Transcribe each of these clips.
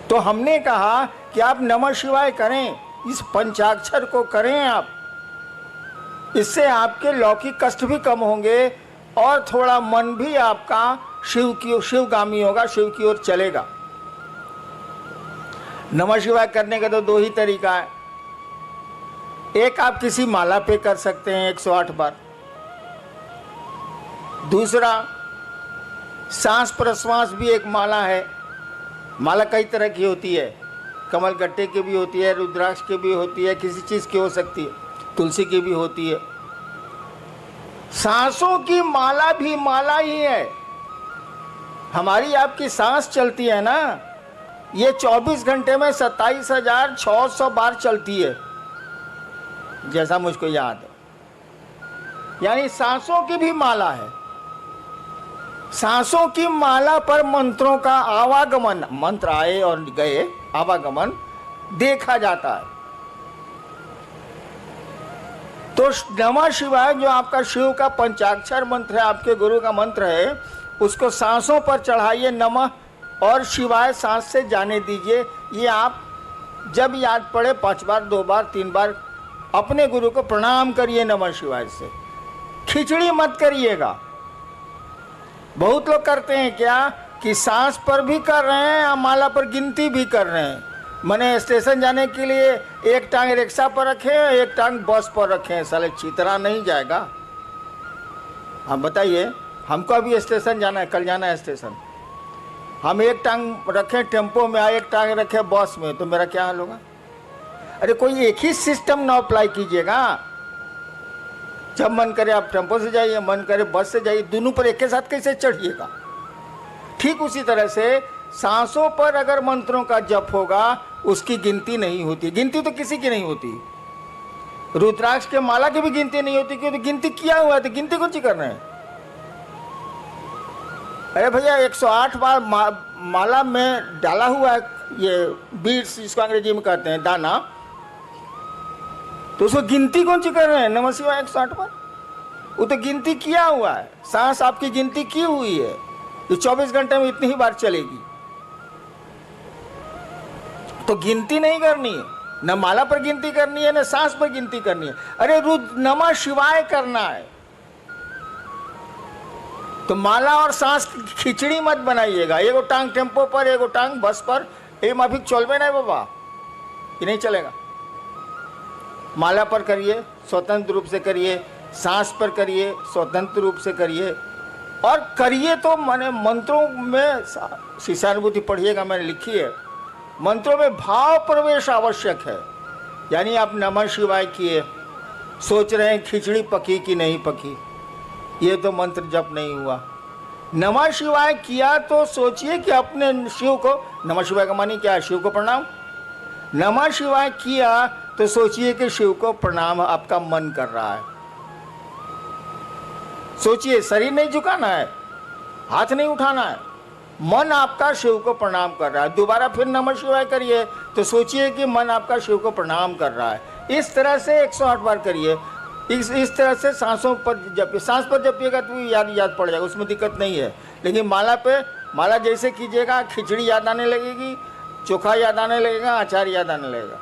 तो हमने कहा कि आप नमः शिवाय करें, इस पंचाक्षर को करें आप, इससे आपके लौकिक कष्ट भी कम होंगे और थोड़ा मन भी आपका शिवगामी होगा, शिव की ओर चलेगा। नमः शिवाय करने का तो दो ही तरीका है। एक, आप किसी माला पे कर सकते हैं 108 बार। दूसरा, सांस प्रश्वास भी एक माला है। माला कई तरह की होती है, कमल गट्टे की भी होती है, रुद्राक्ष की भी होती है, किसी चीज़ की हो सकती है, तुलसी की भी होती है। सांसों की माला भी माला ही है। हमारी आपकी सांस चलती है ना, ये 24 घंटे में 27,600 बार चलती है, जैसा मुझको याद है। यानी सांसों की भी माला है। सांसों की माला पर मंत्रों का आवागमन, मंत्र आए और गए, आवागमन देखा जाता है। तो नमः शिवाय जो आपका शिव का पंचाक्षर मंत्र है, आपके गुरु का मंत्र है, उसको सांसों पर चढ़ाइए नमः और शिवाय सांस से जाने दीजिए। ये आप जब याद पड़े 5 बार, 2 बार, 3 बार अपने गुरु को प्रणाम करिए नमः शिवाय से। खिचड़ी मत करिएगा। बहुत लोग करते हैं क्या कि सांस पर भी कर रहे हैं या माला पर गिनती भी कर रहे हैं। मैंने स्टेशन जाने के लिए एक टांग रिक्शा पर रखे, एक टांग बस पर रखे, साले चितरा नहीं जाएगा। हम बताइए, हमको अभी स्टेशन जाना है, कल जाना है स्टेशन, हम एक टांग रखें टेम्पो में, एक टांग रखे बस में, तो मेरा क्या हाल होगा? अरे कोई एक ही सिस्टम ना अप्लाई कीजिएगा। जब मन करे आप टेम्पो से जाइए, मन करे बस से जाइए, दोनों पर एक के साथ कैसे चढ़िएगा? ठीक उसी तरह से सांसों पर अगर मंत्रों का जप होगा, उसकी गिनती नहीं होती। गिनती तो किसी की नहीं होती। रुद्राक्ष के माला की भी गिनती नहीं होती, क्योंकि गिनती किया हुआ है, तो गिनती कौन सी करना है? अरे भैया 108 बार माला में डाला हुआ है ये बीड्स, इसको अंग्रेजी में कहते हैं दाना, तो उसको गिनती कौन सी कर रहे हैं? नमः शिवाय 108 बार, वो तो गिनती किया हुआ है। सांस आपकी गिनती की हुई है, ये 24 घंटे में इतनी ही बार चलेगी, तो गिनती नहीं करनी है। न माला पर गिनती करनी है, न सांस पर गिनती करनी है। अरे नमः शिवाय करना है, तो माला और सांस की खिचड़ी मत बनाइएगा। एगो टांग टेम्पो पर, एगो टांग बस पर, ये माफिक चलबे नहीं बाबा, ये नहीं चलेगा। माला पर करिए, स्वतंत्र रूप से करिए, सांस पर करिए, स्वतंत्र रूप से करिए, और करिए तो मैंने मंत्रों में शिष्यानुभूति पढ़िएगा, मैंने लिखी है। मंत्रों में भाव प्रवेश आवश्यक है। यानी आप नमः शिवाय किए, सोच रहे हैं खिचड़ी पकी कि नहीं पकी, ये तो मंत्र जप नहीं हुआ। नमः शिवाय किया तो सोचिए कि अपने शिव को, नमः शिवाय का मानी क्या है? शिव को प्रणाम। नमः शिवाय किया तो सोचिए कि शिव को प्रणाम आपका मन कर रहा है। सोचिए, शरीर नहीं झुकाना है, हाथ नहीं उठाना है, मन आपका शिव को प्रणाम कर रहा है। दोबारा फिर नमः शिवाय करिए तो सोचिए कि मन आपका शिव को प्रणाम कर रहा है। इस तरह से 108 बार करिए। इस तरह से सांसों पर जपिए। सांस पर जपिएगा तो याद पड़ जाएगा, उसमें दिक्कत नहीं है। लेकिन माला जैसे कीजिएगा, खिचड़ी याद आने लगेगी, चोखा याद आने लगेगा, अचार याद आने लगेगा।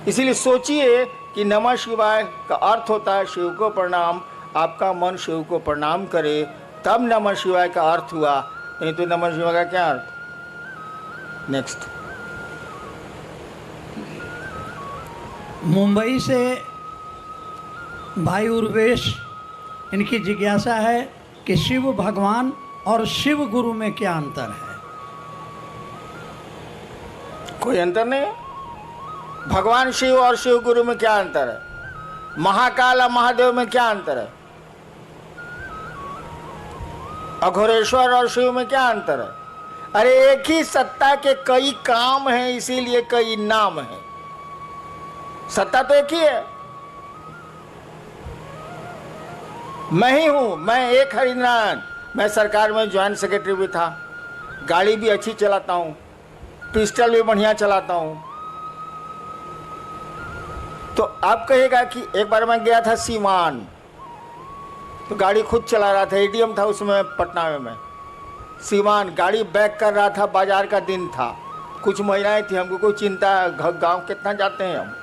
इसीलिए सोचिए कि नमः शिवाय का अर्थ होता है शिव को प्रणाम। आपका मन शिव को प्रणाम करे, तब नमः शिवाय का अर्थ हुआ, नहीं तो नमः शिवाय का क्या अर्थ? नेक्स्ट। मुंबई से भाई उर्वेश, इनकी जिज्ञासा है कि शिव भगवान और शिव गुरु में क्या अंतर है? कोई अंतर नहीं है। भगवान शिव और शिव गुरु में क्या अंतर है? महाकाल और महादेव में क्या अंतर है? अघोरेश्वर और शिव में क्या अंतर है? अरे एक ही सत्ता के कई काम हैं, इसीलिए कई नाम हैं। सत्ता तो एक ही है। मैं ही हूं, मैं एक हरिनारायण। मैं सरकार में ज्वाइंट सेक्रेटरी भी था, गाड़ी भी अच्छी चलाता हूं, पिस्टल भी बढ़िया चलाता हूं। तो आप कहेगा कि एक बार मैं गया था सीवान, तो गाड़ी खुद चला रहा था, एडीएम था उसमें पटना में। मैं सीवान गाड़ी बैक कर रहा था, बाजार का दिन था, कुछ महिलाएं थी, हमको कोई चिंता, गांव कितना जाते हैं हम,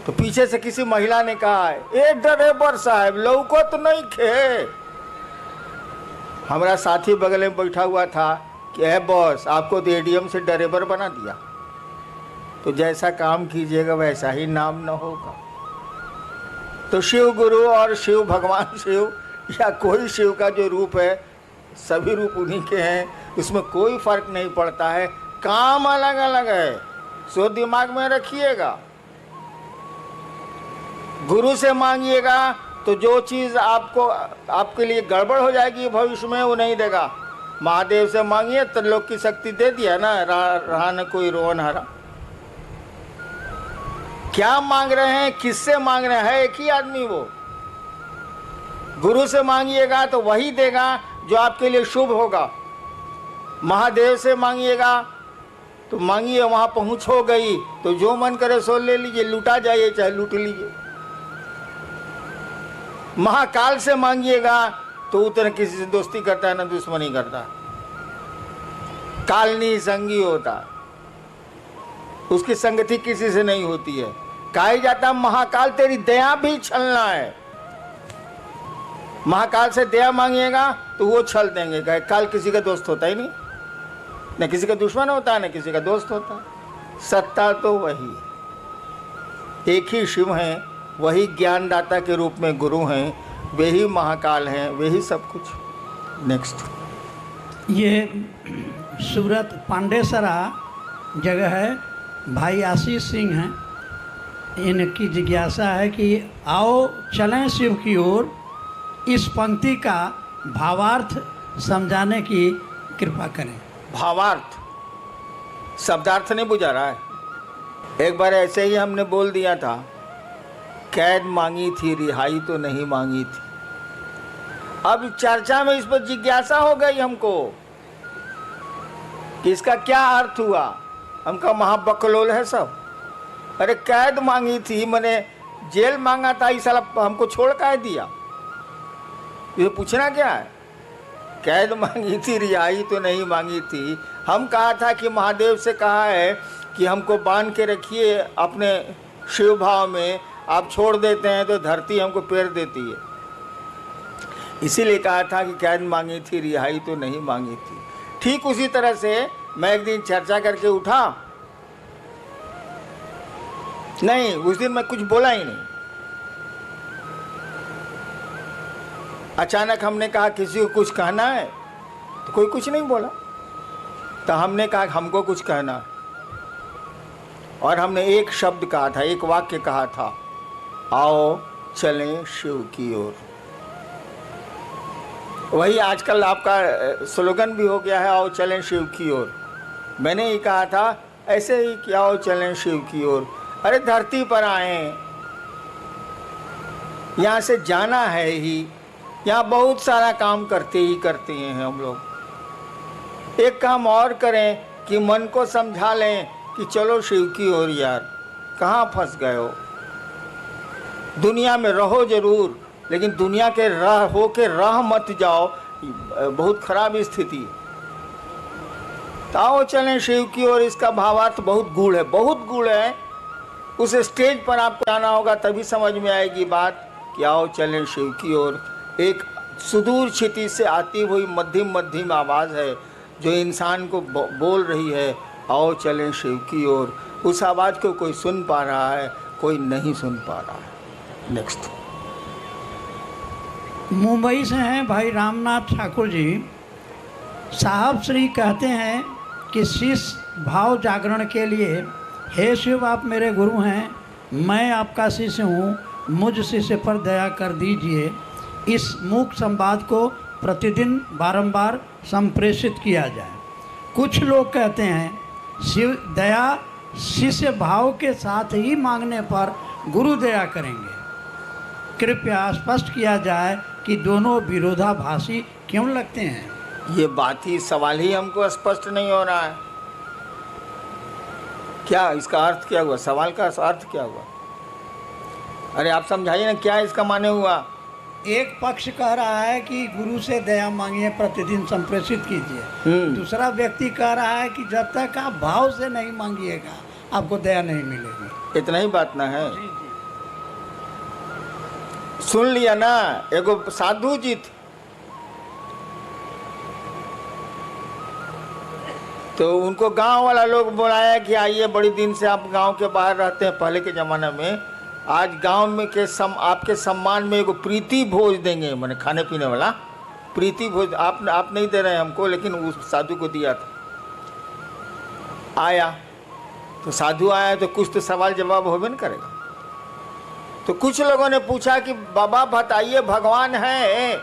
तो पीछे से किसी महिला ने कहा, ए ड्राइवर साहब लौको तो नहीं खे। हमारा साथी बगल में बैठा हुआ था कि है बॉस, आपको तो एडीएम से ड्राइवर बना दिया, तो जैसा काम कीजिएगा वैसा ही नाम न होगा। तो शिव गुरु और शिव भगवान शिव या कोई शिव का जो रूप है, सभी रूप उन्हीं के हैं, उसमें कोई फर्क नहीं पड़ता है, काम अलग अलग है, सो दिमाग में रखिएगा। गुरु से मांगिएगा तो जो चीज़ आपको आपके लिए गड़बड़ हो जाएगी भविष्य में वो नहीं देगा। महादेव से मांगिए तो लोग की शक्ति दे दिया ना, रहा न कोई रोन हरा। क्या मांग रहे हैं, किससे मांग रहे हैं, एक ही आदमी वो। गुरु से मांगिएगा तो वही देगा जो आपके लिए शुभ होगा। महादेव से मांगिएगा तो मांगिए, वहाँ पहुँच हो गई तो जो मन करे सो ले लीजिए, लूटा जाइए चाहे लूट लीजिए। महाकाल से मांगिएगा तो उतना किसी से दोस्ती करता है ना दुश्मनी करता। कालनी संगी होता, उसकी संगति किसी से नहीं होती है। कहा जाता महाकाल तेरी दया भी छलना है। महाकाल से दया मांगिएगा तो वो छल देंगे। कहे काल किसी का दोस्त होता ही नहीं, न किसी का दुश्मन होता है न किसी का दोस्त होता है। सत्ता तो वही, एक ही शिव हैं, वही ज्ञानदाता के रूप में गुरु हैं, वे ही महाकाल हैं, वे ही सब कुछ। नेक्स्ट, ये सूरत पांडेसरा जगह है, भाई आशीष सिंह हैं, इनकी जिज्ञासा है कि आओ चलें शिव की ओर, इस पंक्ति का भावार्थ समझाने की कृपा करें। भावार्थ, शब्दार्थ नहीं बुझा रहा है। एक बार ऐसे ही हमने बोल दिया था, कैद मांगी थी रिहाई तो नहीं मांगी थी। अब चर्चा में इस पर जिज्ञासा हो गई हमको कि इसका क्या अर्थ हुआ। हमका महाबकलोल है सब। अरे कैद मांगी थी, मैंने जेल मांगा था, इस साला हमको छोड़ कर दिया, ये पूछना क्या है। कैद मांगी थी रिहाई तो नहीं मांगी थी। हम कहा था कि महादेव से कहा है कि हमको बांध के रखिए अपने शिव भाव में, आप छोड़ देते हैं तो धरती हमको पेर देती है। इसीलिए कहा था कि कैद मांगी थी रिहाई तो नहीं मांगी थी। ठीक उसी तरह से मैं एक दिन चर्चा करके उठा, नहीं उस दिन मैं कुछ बोला ही नहीं। अचानक हमने कहा किसी को कुछ कहना है तो कोई कुछ नहीं बोला, तो हमने कहा हमको कुछ कहना है, और हमने एक शब्द कहा था, एक वाक्य कहा था, आओ चलें शिव की ओर। वही आजकल आपका स्लोगन भी हो गया है, आओ चलें शिव की ओर। मैंने ही कहा था ऐसे ही कि आओ चलें शिव की ओर। अरे धरती पर आए, यहाँ से जाना है ही, यहाँ बहुत सारा काम करते ही करते हैं हम लोग। एक काम और करें कि मन को समझा लें कि चलो शिव की ओर यार, कहाँ फंस गए हो। दुनिया में रहो जरूर, लेकिन दुनिया के राह हो के राह मत जाओ, बहुत खराब स्थिति। आओ चलें शिव की ओर, इसका भावार्थ बहुत गूढ़ है, बहुत गूढ़ है। उस स्टेज पर आपको आना होगा तभी समझ में आएगी बात कि आओ चलें शिव की ओर। एक सुदूर क्षिति से आती हुई मध्यम मध्यम आवाज़ है जो इंसान को बोल रही है, आओ चलें शिव की ओर। उस आवाज़ को कोई सुन पा रहा है, कोई नहीं सुन पा रहा है। नेक्स्ट, मुंबई से हैं भाई रामनाथ ठाकुर जी। साहब श्री कहते हैं कि शिष्य भाव जागरण के लिए, हे शिव आप मेरे गुरु हैं, मैं आपका शिष्य हूँ, मुझ शिष्य पर दया कर दीजिए। इस मूक संवाद को प्रतिदिन बारंबार संप्रेषित किया जाए। कुछ लोग कहते हैं शिव दया शिष्य भाव के साथ ही मांगने पर गुरु दया करेंगे। कृपया स्पष्ट किया जाए कि दोनों विरोधाभासी क्यों लगते हैं। ये बात ही, सवाल ही हमको स्पष्ट नहीं हो रहा है। क्या इसका अर्थ क्या हुआ, सवाल का अर्थ क्या हुआ। अरे आप समझाइए ना, क्या इसका माने हुआ। एक पक्ष कह रहा है कि गुरु से दया मांगिए, प्रतिदिन संप्रेषित कीजिए। दूसरा व्यक्ति कह रहा है कि जब तक आप भाव से नहीं मांगिएगा आपको दया नहीं मिलेगी। इतना ही बात ना है। जी जी। सुन लिया ना, एगो साधु जी थे, तो उनको गांव वाला लोग बुलाया कि आइए, बड़ी दिन से आप गांव के बाहर रहते हैं पहले के ज़माने में, आज गांव में के आपके सम्मान में एगो प्रीति भोज देंगे, मैंने खाने पीने वाला प्रीति भोज। आप नहीं दे रहे हैं हमको, लेकिन उस साधु को दिया था। आया तो साधु आया तो कुछ तो सवाल जवाब होबे न करेगा। तो कुछ लोगों ने पूछा कि बाबा बताइए, भगवान है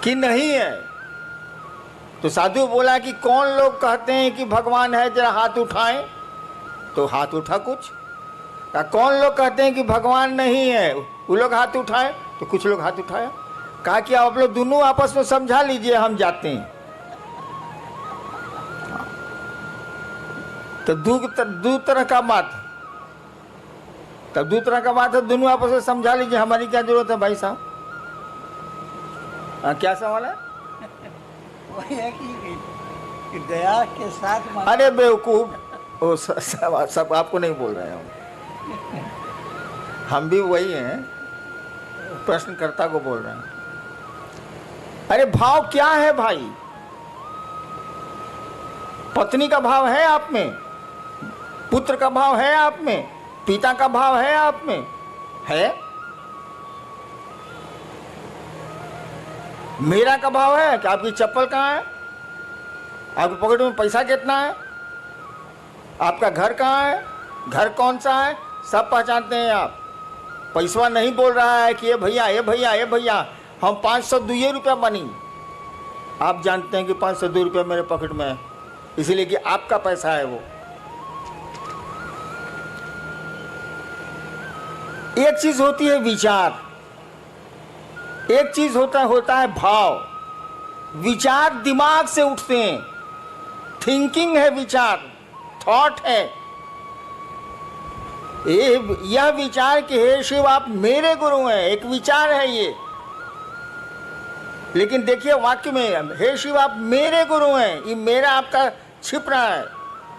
कि नहीं है? तो साधु बोला कि कौन लोग कहते हैं कि भगवान है, जरा हाथ उठाएं। तो हाथ उठा कुछ। कौन लोग कहते हैं कि भगवान नहीं है, वो लोग हाथ उठाए। तो कुछ लोग हाथ उठाया। कहा कि आप लोग दोनों आपस में समझा लीजिए, हम जाते हैं। तो दो तरह का बात, तब दो तरह का बात है, दोनों आपस में समझा लीजिए, हमारी क्या जरूरत है भाई साहब। क्या सवाल है? वही है कि दया के साथ अरे बेवकूफ, वो सब आपको नहीं बोल रहे हैं हम भी वही हैं, प्रश्नकर्ता को बोल रहे हैं। अरे भाव क्या है भाई? पत्नी का भाव है आप में, पुत्र का भाव है आप में, पिता का भाव है आप में, है? मेरा का भाव है कि आपकी चप्पल कहाँ है, आपके पॉकेट में पैसा कितना है, आपका घर कहाँ है, घर कौन सा है, सब पहचानते हैं आप। पैसा नहीं बोल रहा है कि ये भैया ये भैया ये भैया हम 502 रुपया बनी। आप जानते हैं कि 502 रुपया मेरे पॉकेट में है, इसीलिए कि आपका पैसा है वो। एक चीज होती है विचार, एक चीज होता है भाव। विचार दिमाग से उठते हैं, थिंकिंग है विचार, थॉट है। यह विचार कि हे शिव आप मेरे गुरु हैं, एक विचार है ये। लेकिन देखिए वाक्य में हे शिव आप मेरे गुरु हैं, ये मेरा आपका छिप रहा है।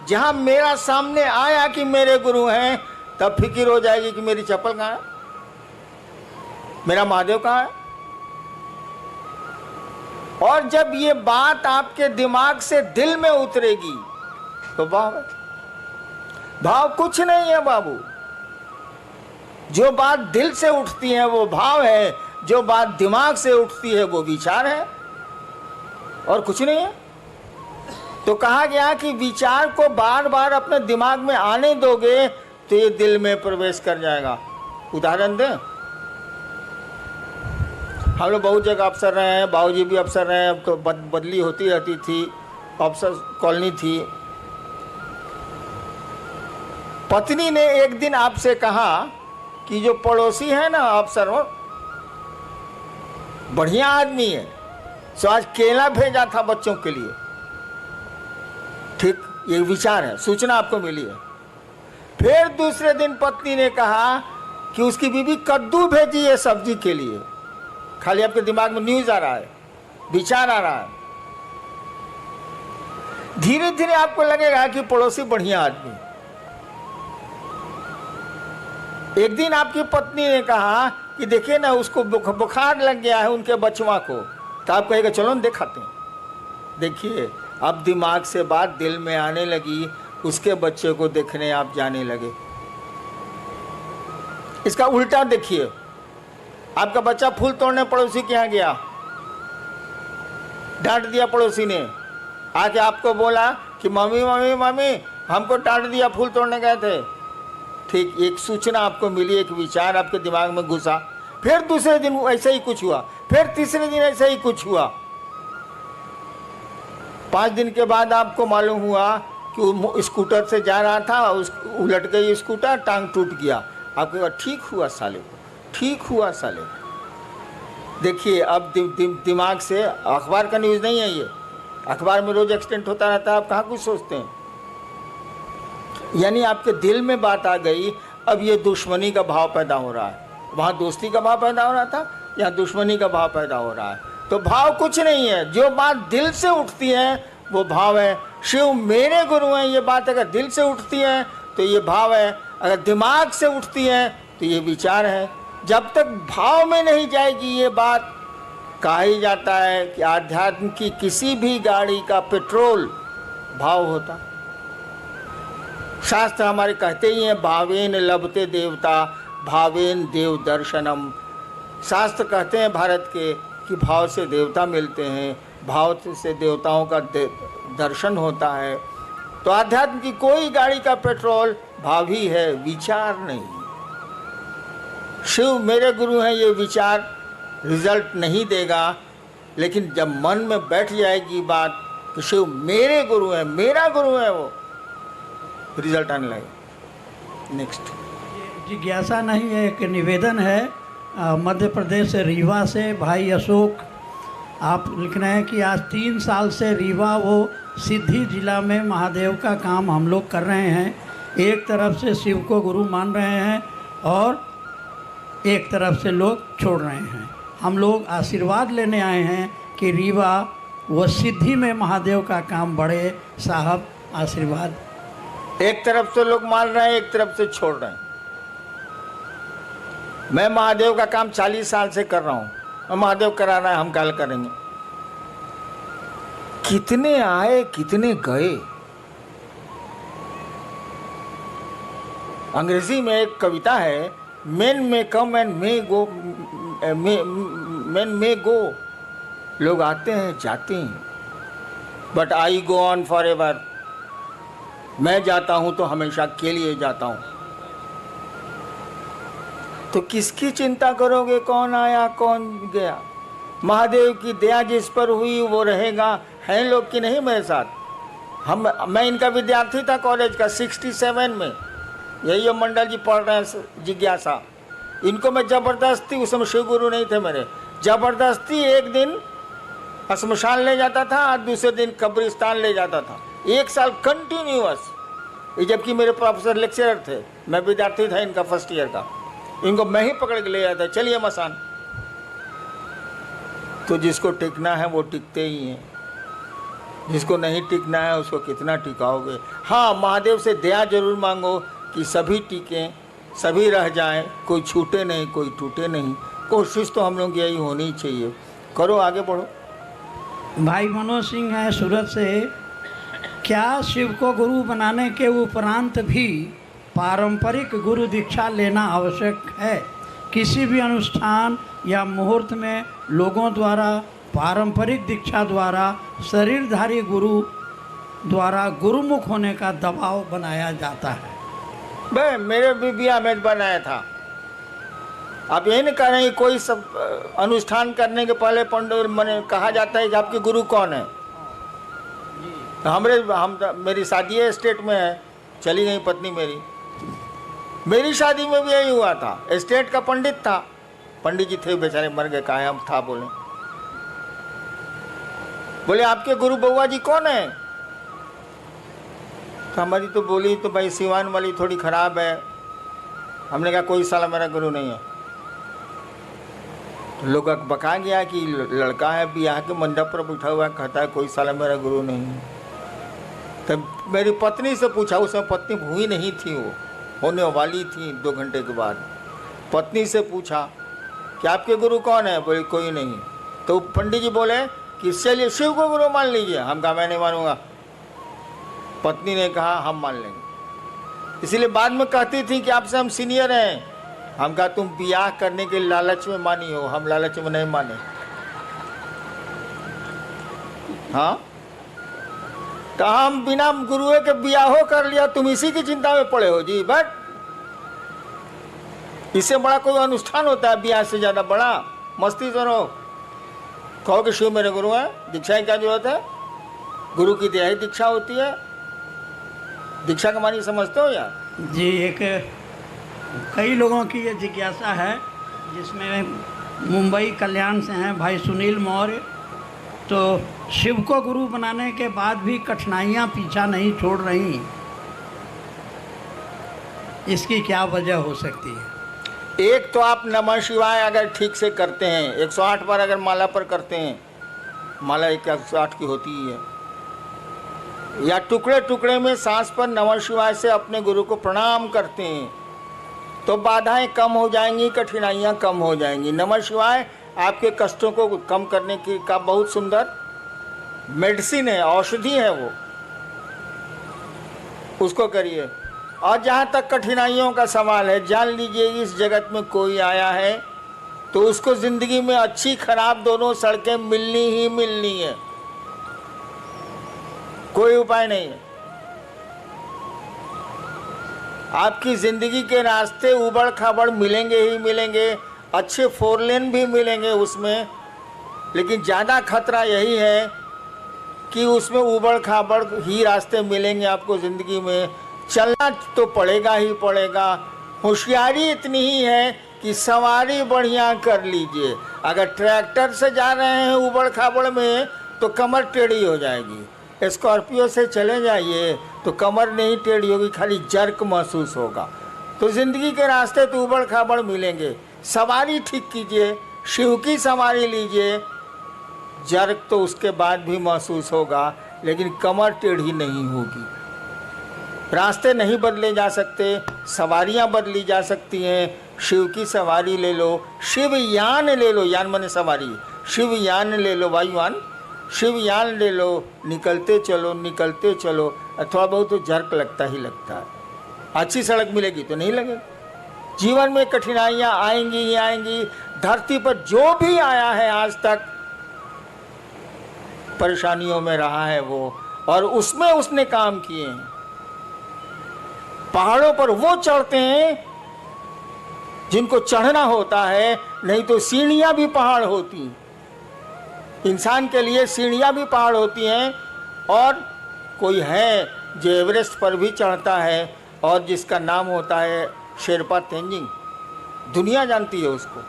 जहां मेरा सामने आया कि मेरे गुरु हैं, तब फिक्र हो जाएगी कि मेरी चप्पल कहाँ है, मेरा महादेव कहाँ है। और जब ये बात आपके दिमाग से दिल में उतरेगी तो भाव है। भाव कुछ नहीं है बाबू, जो बात दिल से उठती है वो भाव है, जो बात दिमाग से उठती है वो विचार है, और कुछ नहीं है। तो कहा गया कि विचार को बार बार अपने दिमाग में आने दोगे तो ये दिल में प्रवेश कर जाएगा। उदाहरण दें, हम लोग बहुत जगह अफसर रहे हैं, बाबूजी भी अफसर रहे हैं, तो बदली होती रहती थी, अफसर कॉलोनी थी। पत्नी ने एक दिन आपसे कहा कि जो पड़ोसी है ना अफसर, वो बढ़िया आदमी है, सो आज केला भेजा था बच्चों के लिए। ठीक, ये विचार है, सूचना आपको मिली है। फिर दूसरे दिन पत्नी ने कहा कि उसकी बीवी कद्दू भेजी है सब्जी के लिए। खाली आपके दिमाग में न्यूज आ रहा है, विचार आ रहा है। धीरे धीरे आपको लगेगा कि पड़ोसी बढ़िया आदमी। एक दिन आपकी पत्नी ने कहा कि देखिए ना उसको बुखार लग गया है उनके बचवा को, तो आप कहेगा चलो ना दिखाते हैं। देखिए अब दिमाग से बात दिल में आने लगी, उसके बच्चे को देखने आप जाने लगे। इसका उल्टा देखिए, आपका बच्चा फूल तोड़ने पड़ोसी के यहाँ गया, डांट दिया पड़ोसी ने, आके आपको बोला कि मम्मी मम्मी मम्मी हमको डांट दिया, फूल तोड़ने गए थे। ठीक, एक सूचना आपको मिली, एक विचार आपके दिमाग में घुसा। फिर दूसरे दिन ऐसा ही कुछ हुआ, फिर तीसरे दिन ऐसा ही कुछ हुआ। 5 दिन के बाद आपको मालूम हुआ कि वो स्कूटर से जा रहा था, उलट गई स्कूटर, टांग टूट गया। आपको कहा ठीक हुआ साले को, ठीक हुआ साले। देखिए अब दिमाग से, अखबार का न्यूज़ नहीं है ये, अखबार में रोज एक्सीडेंट होता रहता है, आप कहाँ कुछ सोचते हैं। यानी आपके दिल में बात आ गई, अब ये दुश्मनी का भाव पैदा हो रहा है। वहाँ दोस्ती का भाव पैदा हो रहा था, यहाँ दुश्मनी का भाव पैदा हो रहा है। तो भाव कुछ नहीं है, जो बात दिल से उठती है वो भाव है। शिव मेरे गुरु हैं, ये बात अगर दिल से उठती है तो ये भाव है, अगर दिमाग से उठती है तो ये विचार है। जब तक भाव में नहीं जाएगी ये बात, कहा ही जाता है कि आध्यात्म की किसी भी गाड़ी का पेट्रोल भाव होता। शास्त्र हमारे कहते ही हैं, भावेन लभते देवता भावेन देव दर्शनम। शास्त्र कहते हैं भारत के कि भाव से देवता मिलते हैं, भाव से देवताओं का दर्शन होता है। तो आध्यात्म की कोई गाड़ी का पेट्रोल भाव ही है, विचार नहीं। शिव मेरे गुरु हैं, ये विचार रिजल्ट नहीं देगा, लेकिन जब मन में बैठ जाएगी बात कि शिव मेरे गुरु हैं, मेरा गुरु है, वो रिजल्ट आने लगेगा। नेक्स्ट जिज्ञासा नहीं है, एक निवेदन है। मध्य प्रदेश से रीवा से भाई अशोक आप लिख रहे हैं कि आज 3 साल से रीवा वो सिद्धि जिला में महादेव का काम हम लोग कर रहे हैं। एक तरफ से शिव को गुरु मान रहे हैं और एक तरफ से लोग छोड़ रहे हैं। हम लोग आशीर्वाद लेने आए हैं कि रीवा व सिद्धि में महादेव का काम बढ़े। साहब आशीर्वाद। एक तरफ से लोग मान रहे हैं, एक तरफ से छोड़ रहे हैं। मैं महादेव का काम 40 साल से कर रहा हूं और महादेव करा रहा है, हम कल करेंगे। कितने आए कितने गए। अंग्रेजी में एक कविता है, मेन में come and may go, main मे गो। लोग आते हैं जाते हैं, but I go on for ever. मैं जाता हूं तो हमेशा के लिए जाता हूं। तो किसकी चिंता करोगे, कौन आया कौन गया। महादेव की दया जिस पर हुई वो रहेगा। हैं लोग कि नहीं मेरे साथ। मैं इनका विद्यार्थी था कॉलेज का 67 में। यही ये मंडल जी पढ़ रहे हैं जिज्ञासा। इनको मैं ज़बरदस्ती, उस समय शिव गुरु नहीं थे मेरे, ज़बरदस्ती एक दिन शमशान ले जाता था और दूसरे दिन कब्रिस्तान ले जाता था। 1 साल कंटिन्यूअस। जबकि मेरे प्रोफेसर लेक्चरर थे, मैं विद्यार्थी था इनका फर्स्ट ईयर का। इनको मैं ही पकड़ के ले जाता, चलिए मसान। तो जिसको टिकना है वो टिकते ही हैं, जिसको नहीं टिकना है उसको कितना टिकाओगे। हाँ, महादेव से दया जरूर मांगो कि सभी टिकें, सभी रह जाएं, कोई छूटे नहीं, कोई टूटे नहीं। कोशिश तो हम लोग यही होनी चाहिए। करो, आगे बढ़ो। भाई मनोज सिंह है सूरत से। क्या शिव को गुरु बनाने के उपरांत भी पारंपरिक गुरु दीक्षा लेना आवश्यक है? किसी भी अनुष्ठान या मुहूर्त में लोगों द्वारा पारंपरिक दीक्षा द्वारा शरीरधारी गुरु द्वारा गुरुमुख होने का दबाव बनाया जाता है। भाई मेरे भी बिया में बनाया था। आप यही नहीं कह रहे हैं, कोई सब अनुष्ठान करने के पहले पंडित मैंने कहा जाता है कि आपके गुरु कौन है। मेरी शादी है स्टेट में है, चली गई पत्नी मेरी शादी में भी यही हुआ था। स्टेट का पंडित था, पंडित जी थे बेचारे, मर गए, कहा हम था। बोले आपके गुरु बउआ जी कौन है? तो हमारी तो बोली तो भाई सिवान वाली थोड़ी खराब है। हमने कहा कोई साला मेरा गुरु नहीं है। तो लोग बका गया कि लड़का है ब्याह के मंडप पर बैठा हुआ है, कहता है कोई साला मेरा गुरु नहीं है। तब मेरी पत्नी से पूछा, उसमें पत्नी हुई नहीं थी, वो होने वाली थी 2 घंटे के बाद। पत्नी से पूछा कि आपके गुरु कौन है? बोले कोई नहीं। तो पंडित जी बोले कि चलिए शिव को गुरु मान लीजिए। हम कहा मैं नहीं मानूंगा। पत्नी ने कहा हम मान लेंगे। इसीलिए बाद में कहती थी कि आपसे हम सीनियर हैं। हम कहा तुम ब्याह करने के लालच में मानी हो, हम लालच में नहीं माने। हाँ, तो हम बिना गुरुए के ब्याहो कर लिया, तुम इसी की चिंता में पड़े हो जी। बट इससे बड़ा कोई अनुष्ठान होता है ब्याह से ज्यादा बड़ा? मस्ती करो, कहो कि शिव मेरे गुरु हैं, दीक्षा की क्या जरूरत है? गुरु की दया ही दीक्षा होती है। दीक्षा का मानी समझते हो यार? जी, एक कई लोगों की ये जिज्ञासा है, जिसमें मुंबई कल्याण से हैं भाई सुनील मौर्य। तो शिव को गुरु बनाने के बाद भी कठिनाइयाँ पीछा नहीं छोड़ रही, इसकी क्या वजह हो सकती है? एक तो आप नमः शिवाय अगर ठीक से करते हैं, 108 बार अगर माला पर करते हैं, माला 108 की होती ही है, या टुकड़े टुकड़े में सांस पर नमः शिवाय से अपने गुरु को प्रणाम करते हैं, तो बाधाएं कम हो जाएंगी, कठिनाइयां कम हो जाएंगी। नमः शिवाय आपके कष्टों को कम करने की का बहुत सुंदर मेडिसिन है, औषधि है वो, उसको करिए। और जहाँ तक कठिनाइयों का सवाल है, जान लीजिए इस जगत में कोई आया है तो उसको ज़िंदगी में अच्छी खराब दोनों सड़कें मिलनी ही मिलनी है, कोई उपाय नहीं है। आपकी ज़िंदगी के रास्ते उबड़ खाबड़ मिलेंगे ही मिलेंगे, अच्छे 4 लेन भी मिलेंगे उसमें, लेकिन ज़्यादा खतरा यही है कि उसमें उबड़ खाबड़ ही रास्ते मिलेंगे आपको ज़िंदगी में। चलना तो पड़ेगा ही पड़ेगा। होशियारी इतनी ही है कि सवारी बढ़िया कर लीजिए। अगर ट्रैक्टर से जा रहे हैं उबड़ खाबड़ में तो कमर टेढ़ी हो जाएगी, स्कॉर्पियो से चले जाइए तो कमर नहीं टेढ़ी होगी, खाली जर्क महसूस होगा। तो ज़िंदगी के रास्ते तो उबड़ खाबड़ मिलेंगे, सवारी ठीक कीजिए, शिव की सवारी लीजिए। जर्क तो उसके बाद भी महसूस होगा, लेकिन कमर टेढ़ी नहीं होगी। रास्ते नहीं बदले जा सकते, सवारियां बदली जा सकती हैं। शिव की सवारी ले लो, शिव यान ले लो, यान माने सवारी, शिव यान ले लो, वायुयान, शिव यान ले लो, निकलते चलो निकलते चलो। थोड़ा बहुत तो जर्क लगता ही लगता है, अच्छी सड़क मिलेगी तो नहीं लगेगी। जीवन में कठिनाइयाँ आएंगी ही आएंगी। धरती पर जो भी आया है आज तक परेशानियों में रहा है वो, और उसमें उसने काम किए हैं। पहाड़ों पर वो चढ़ते हैं जिनको चढ़ना होता है, नहीं तो सीढ़ियां भी पहाड़ होती हैं। इंसान के लिए सीढ़ियां भी पहाड़ होती हैं। और कोई है जो एवरेस्ट पर भी चढ़ता है और जिसका नाम होता है शेरपा तेंजिंग, दुनिया जानती है उसको।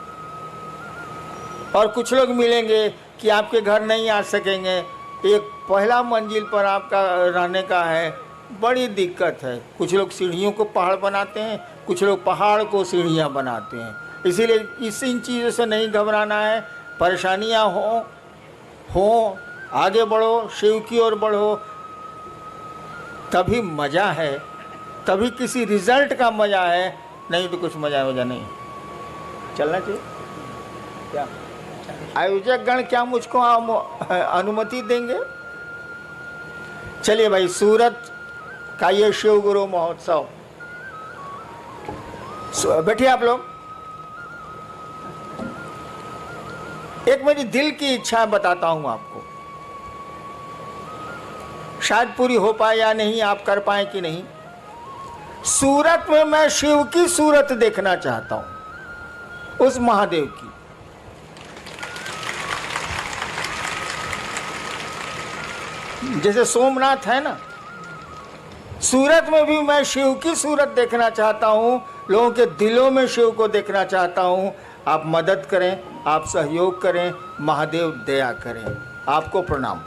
और कुछ लोग मिलेंगे कि आपके घर नहीं आ सकेंगे, एक पहला मंजिल पर आपका रहने का है, बड़ी दिक्कत है। कुछ लोग सीढ़ियों को पहाड़ बनाते हैं, कुछ लोग पहाड़ को सीढ़ियाँ बनाते हैं। इसीलिए इन चीज़ों से नहीं घबराना है। परेशानियाँ हो आगे बढ़ो, शिव की ओर बढ़ो, तभी मज़ा है, तभी किसी रिजल्ट का मज़ा है, नहीं तो कुछ मज़ा वजह नहीं। चलना चाहिए क्या? आयोजक गण क्या मुझको अनुमति देंगे? चलिए भाई, सूरत का ये शिव गुरु महोत्सव, बैठिए आप लोग। एक मेरी दिल की इच्छा बताता हूं आपको, शायद पूरी हो पाए या नहीं, आप कर पाए कि नहीं। सूरत में मैं शिव की सूरत देखना चाहता हूं, उस महादेव की। जैसे सोमनाथ है ना, सूरत में भी मैं शिव की सूरत देखना चाहता हूँ, लोगों के दिलों में शिव को देखना चाहता हूँ। आप मदद करें, आप सहयोग करें, महादेव दया करें। आपको प्रणाम।